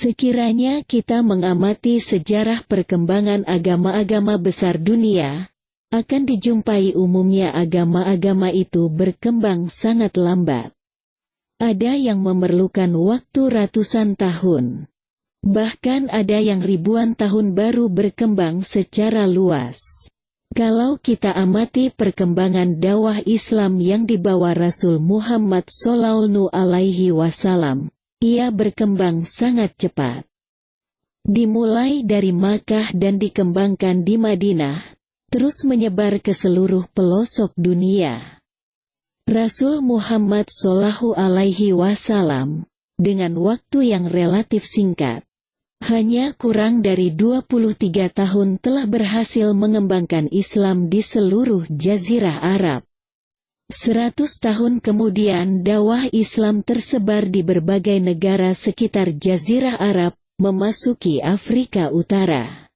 Sekiranya kita mengamati sejarah perkembangan agama-agama besar dunia, akan dijumpai umumnya agama-agama itu berkembang sangat lambat. Ada yang memerlukan waktu ratusan tahun. Bahkan ada yang ribuan tahun baru berkembang secara luas. Kalau kita amati perkembangan dakwah Islam yang dibawa Rasul Muhammad Shallallahu Alaihi Wasallam, ia berkembang sangat cepat. Dimulai dari Makkah dan dikembangkan di Madinah, terus menyebar ke seluruh pelosok dunia. Rasul Muhammad Shallallahu Alaihi Wasallam, dengan waktu yang relatif singkat, hanya kurang dari 23 tahun telah berhasil mengembangkan Islam di seluruh Jazirah Arab. 100 tahun kemudian dakwah Islam tersebar di berbagai negara sekitar Jazirah Arab, memasuki Afrika Utara,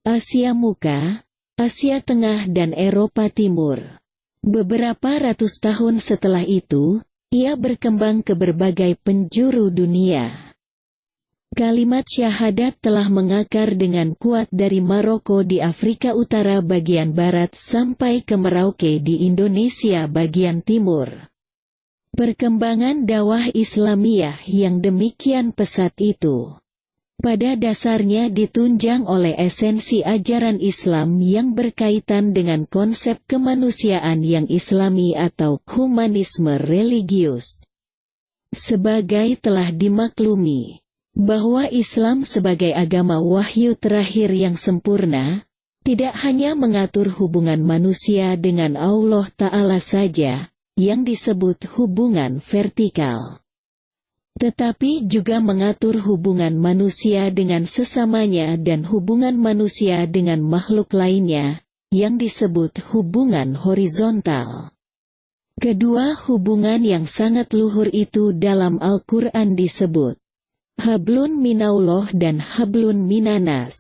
Asia Muka, Asia Tengah dan Eropa Timur. Beberapa ratus tahun setelah itu, ia berkembang ke berbagai penjuru dunia. Kalimat syahadat telah mengakar dengan kuat dari Maroko di Afrika Utara bagian barat sampai ke Merauke di Indonesia bagian timur. Perkembangan dakwah Islamiyah yang demikian pesat itu, pada dasarnya ditunjang oleh esensi ajaran Islam yang berkaitan dengan konsep kemanusiaan yang Islami atau humanisme religius. Sebagai telah dimaklumi bahwa Islam sebagai agama wahyu terakhir yang sempurna, tidak hanya mengatur hubungan manusia dengan Allah Ta'ala saja, yang disebut hubungan vertikal, tetapi juga mengatur hubungan manusia dengan sesamanya dan hubungan manusia dengan makhluk lainnya, yang disebut hubungan horizontal. Kedua hubungan yang sangat luhur itu dalam Al-Quran disebut Hablun Minallah dan Hablun Minanas.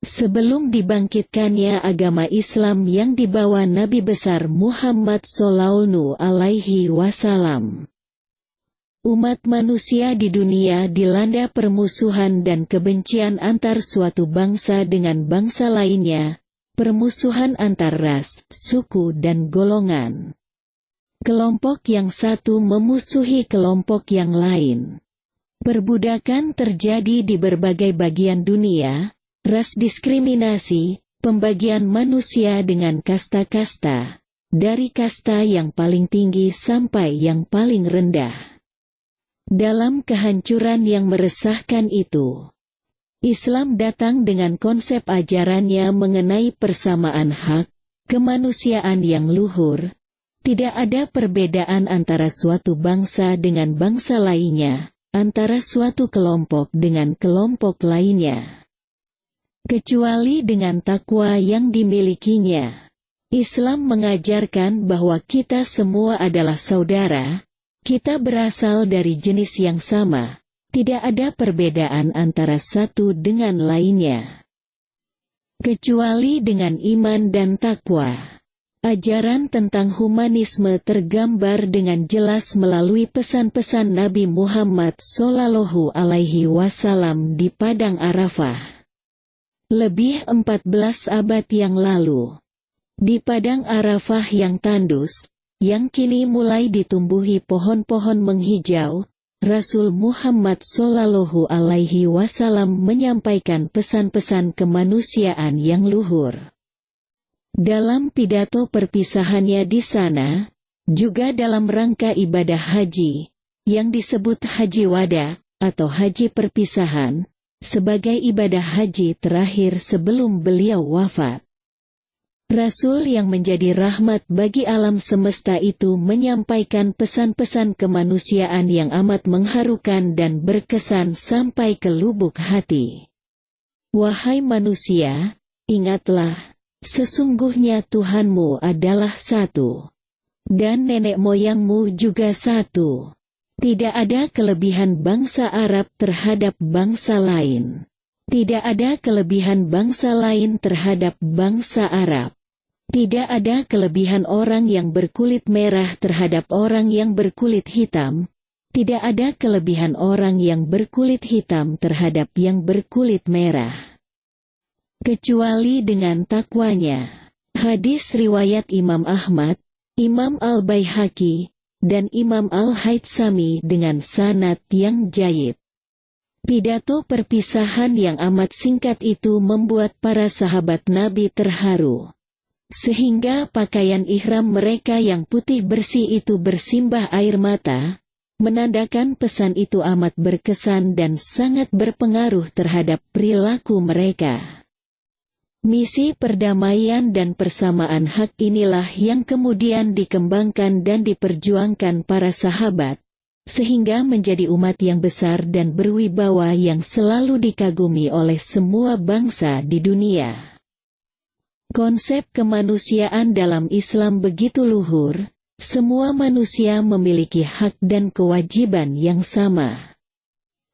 Sebelum dibangkitkannya agama Islam yang dibawa Nabi besar Muhammad Shallallahu Alaihi Wasallam, umat manusia di dunia dilanda permusuhan dan kebencian antar suatu bangsa dengan bangsa lainnya, permusuhan antar ras, suku dan golongan. Kelompok yang satu memusuhi kelompok yang lain. Perbudakan terjadi di berbagai bagian dunia, ras diskriminasi, pembagian manusia dengan kasta-kasta, dari kasta yang paling tinggi sampai yang paling rendah. Dalam kehancuran yang meresahkan itu, Islam datang dengan konsep ajarannya mengenai persamaan hak, kemanusiaan yang luhur. Tidak ada perbedaan antara suatu bangsa dengan bangsa lainnya, antara suatu kelompok dengan kelompok lainnya, kecuali dengan takwa yang dimilikinya. Islam mengajarkan bahwa kita semua adalah saudara. Kita berasal dari jenis yang sama, tidak ada perbedaan antara satu dengan lainnya, kecuali dengan iman dan takwa. Ajaran tentang humanisme tergambar dengan jelas melalui pesan-pesan Nabi Muhammad Shallallahu Alaihi Wasallam di Padang Arafah. Lebih 14 abad yang lalu, di Padang Arafah yang tandus, yang kini mulai ditumbuhi pohon-pohon menghijau, Rasul Muhammad Shallallahu Alaihi Wasallam menyampaikan pesan-pesan kemanusiaan yang luhur. Dalam pidato perpisahannya di sana, juga dalam rangka ibadah haji, yang disebut Haji Wada, atau Haji Perpisahan, sebagai ibadah haji terakhir sebelum beliau wafat. Rasul yang menjadi rahmat bagi alam semesta itu menyampaikan pesan-pesan kemanusiaan yang amat mengharukan dan berkesan sampai ke lubuk hati. Wahai manusia, ingatlah, sesungguhnya Tuhanmu adalah satu, dan nenek moyangmu juga satu. Tidak ada kelebihan bangsa Arab terhadap bangsa lain. Tidak ada kelebihan bangsa lain terhadap bangsa Arab. Tidak ada kelebihan orang yang berkulit merah terhadap orang yang berkulit hitam. Tidak ada kelebihan orang yang berkulit hitam terhadap yang berkulit merah, kecuali dengan takwanya. Hadis riwayat Imam Ahmad, Imam Al-Baihaqi, dan Imam Al-Haythami dengan sanad yang jayid. Pidato perpisahan yang amat singkat itu membuat para sahabat Nabi terharu, sehingga pakaian ihram mereka yang putih bersih itu bersimbah air mata, menandakan pesan itu amat berkesan dan sangat berpengaruh terhadap perilaku mereka. Misi perdamaian dan persamaan hak inilah yang kemudian dikembangkan dan diperjuangkan para sahabat, sehingga menjadi umat yang besar dan berwibawa yang selalu dikagumi oleh semua bangsa di dunia. Konsep kemanusiaan dalam Islam begitu luhur, semua manusia memiliki hak dan kewajiban yang sama.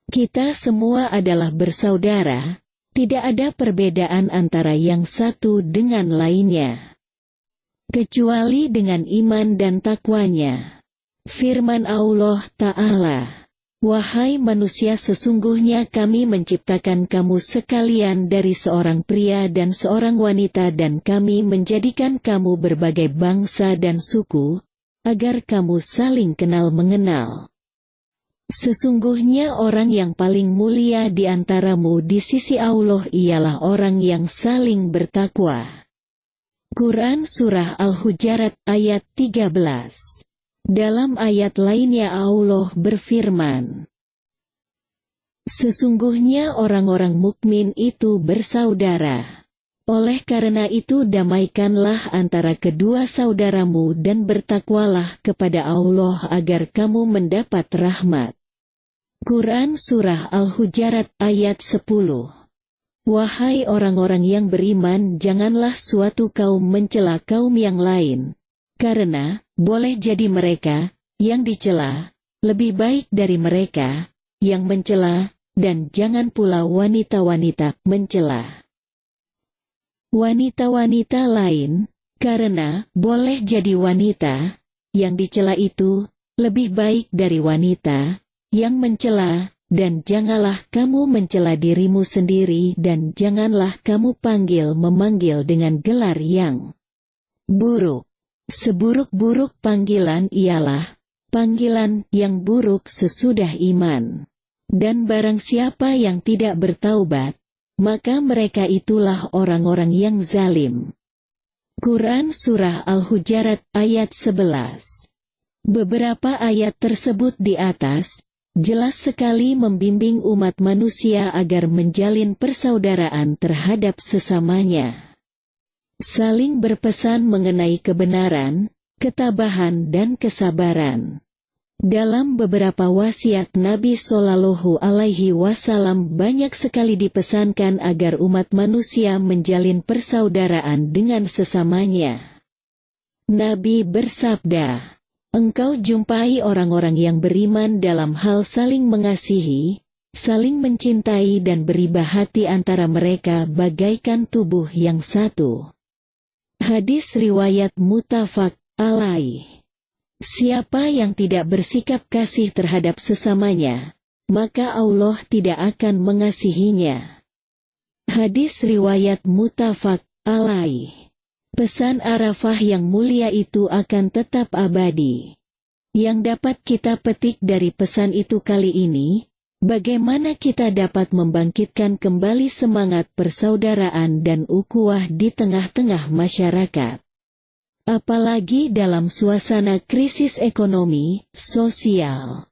Kita semua adalah bersaudara, tidak ada perbedaan antara yang satu dengan lainnya, kecuali dengan iman dan takwanya. Firman Allah Ta'ala, "Wahai manusia, sesungguhnya kami menciptakan kamu sekalian dari seorang pria dan seorang wanita dan kami menjadikan kamu berbagai bangsa dan suku, agar kamu saling kenal mengenal. Sesungguhnya orang yang paling mulia di antaramu di sisi Allah ialah orang yang saling bertakwa." Quran Surah Al-Hujarat ayat 13. Dalam ayat lainnya Allah berfirman, "Sesungguhnya orang-orang mukmin itu bersaudara. Oleh karena itu damaikanlah antara kedua saudaramu dan bertakwalah kepada Allah agar kamu mendapat rahmat." Quran Surah Al-Hujarat ayat 10. Wahai orang-orang yang beriman, janganlah suatu kaum mencela kaum yang lain, karena boleh jadi mereka yang dicela lebih baik dari mereka yang mencela, dan jangan pula wanita-wanita mencela wanita-wanita lain, karena boleh jadi wanita yang dicela itu lebih baik dari wanita yang mencela, dan janganlah kamu mencela dirimu sendiri dan janganlah kamu memanggil dengan gelar yang buruk. Seburuk-buruk panggilan ialah panggilan yang buruk sesudah iman. Dan barang siapa yang tidak bertaubat, maka mereka itulah orang-orang yang zalim. Quran Surah Al-Hujarat ayat 11. Beberapa ayat tersebut di atas jelas sekali membimbing umat manusia agar menjalin persaudaraan terhadap sesamanya, saling berpesan mengenai kebenaran, ketabahan dan kesabaran. Dalam beberapa wasiat Nabi Shallallahu Alaihi Wasallam banyak sekali dipesankan agar umat manusia menjalin persaudaraan dengan sesamanya. Nabi bersabda, "Engkau jumpai orang-orang yang beriman dalam hal saling mengasihi, saling mencintai dan beribah hati antara mereka bagaikan tubuh yang satu." Hadis riwayat muttafaq alaih. Siapa yang tidak bersikap kasih terhadap sesamanya, maka Allah tidak akan mengasihinya. Hadis riwayat muttafaq alaih. Pesan Arafah yang mulia itu akan tetap abadi. Yang dapat kita petik dari pesan itu kali ini, bagaimana kita dapat membangkitkan kembali semangat persaudaraan dan ukhuwah di tengah-tengah masyarakat. Apalagi dalam suasana krisis ekonomi, sosial,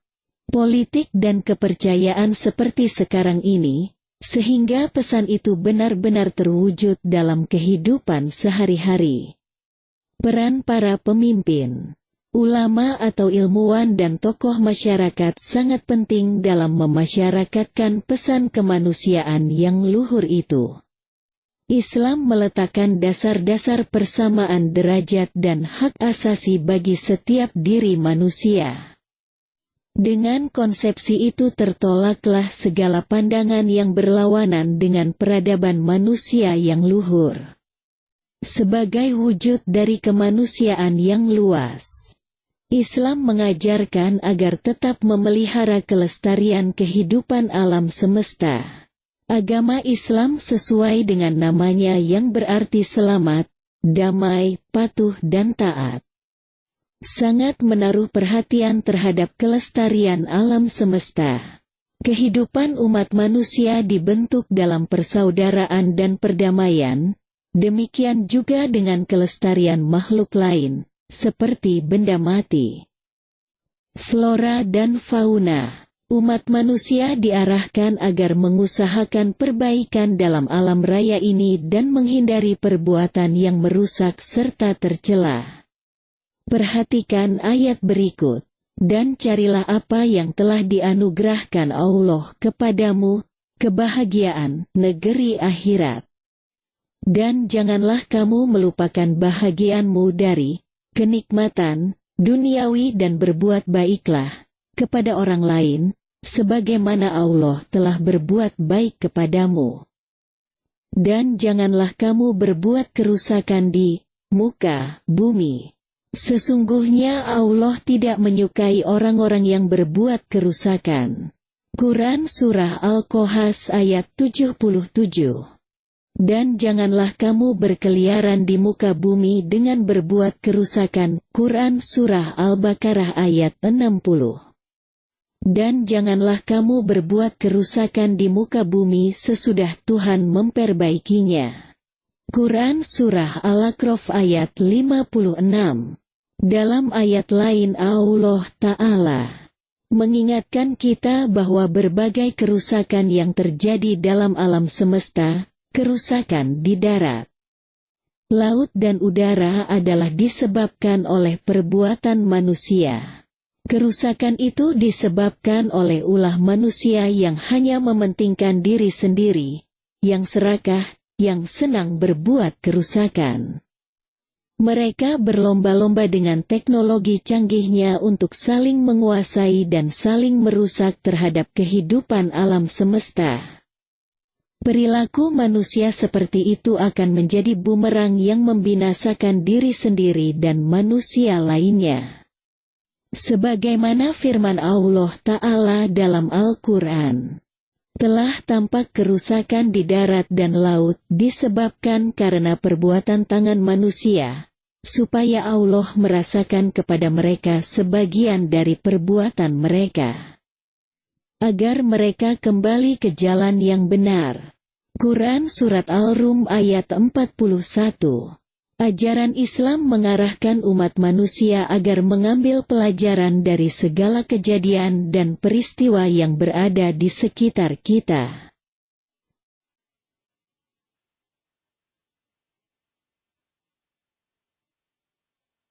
politik dan kepercayaan seperti sekarang ini, sehingga pesan itu benar-benar terwujud dalam kehidupan sehari-hari. Peran para pemimpin, ulama atau ilmuwan dan tokoh masyarakat sangat penting dalam memasyarakatkan pesan kemanusiaan yang luhur itu. Islam meletakkan dasar-dasar persamaan derajat dan hak asasi bagi setiap diri manusia. Dengan konsepsi itu tertolaklah segala pandangan yang berlawanan dengan peradaban manusia yang luhur. Sebagai wujud dari kemanusiaan yang luas, Islam mengajarkan agar tetap memelihara kelestarian kehidupan alam semesta. Agama Islam sesuai dengan namanya yang berarti selamat, damai, patuh dan taat. Sangat menaruh perhatian terhadap kelestarian alam semesta. Kehidupan umat manusia dibentuk dalam persaudaraan dan perdamaian, demikian juga dengan kelestarian makhluk lain, seperti benda mati. Flora dan fauna. Umat manusia diarahkan agar mengusahakan perbaikan dalam alam raya ini dan menghindari perbuatan yang merusak serta tercela. Perhatikan ayat berikut. Dan carilah apa yang telah dianugerahkan Allah kepadamu, kebahagiaan negeri akhirat. Dan janganlah kamu melupakan bahagianmu dari kenikmatan duniawi dan berbuat baiklah kepada orang lain, sebagaimana Allah telah berbuat baik kepadamu. Dan janganlah kamu berbuat kerusakan di muka bumi. Sesungguhnya Allah tidak menyukai orang-orang yang berbuat kerusakan. Quran Surah Al-Qasas ayat 77. Dan janganlah kamu berkeliaran di muka bumi dengan berbuat kerusakan. Quran Surah Al-Baqarah ayat 60. Dan janganlah kamu berbuat kerusakan di muka bumi sesudah Tuhan memperbaikinya. Quran Surah Al-A'raf ayat 56. Dalam ayat lain Allah Ta'ala mengingatkan kita bahwa berbagai kerusakan yang terjadi dalam alam semesta, kerusakan di darat, laut dan udara adalah disebabkan oleh perbuatan manusia. Kerusakan itu disebabkan oleh ulah manusia yang hanya mementingkan diri sendiri, yang serakah, yang senang berbuat kerusakan. Mereka berlomba-lomba dengan teknologi canggihnya untuk saling menguasai dan saling merusak terhadap kehidupan alam semesta. Perilaku manusia seperti itu akan menjadi bumerang yang membinasakan diri sendiri dan manusia lainnya. Sebagaimana firman Allah Ta'ala dalam Al-Quran, telah tampak kerusakan di darat dan laut disebabkan karena perbuatan tangan manusia, supaya Allah merasakan kepada mereka sebagian dari perbuatan mereka, agar mereka kembali ke jalan yang benar. Quran Surat Al-Rum ayat 41. Ajaran Islam mengarahkan umat manusia agar mengambil pelajaran dari segala kejadian dan peristiwa yang berada di sekitar kita.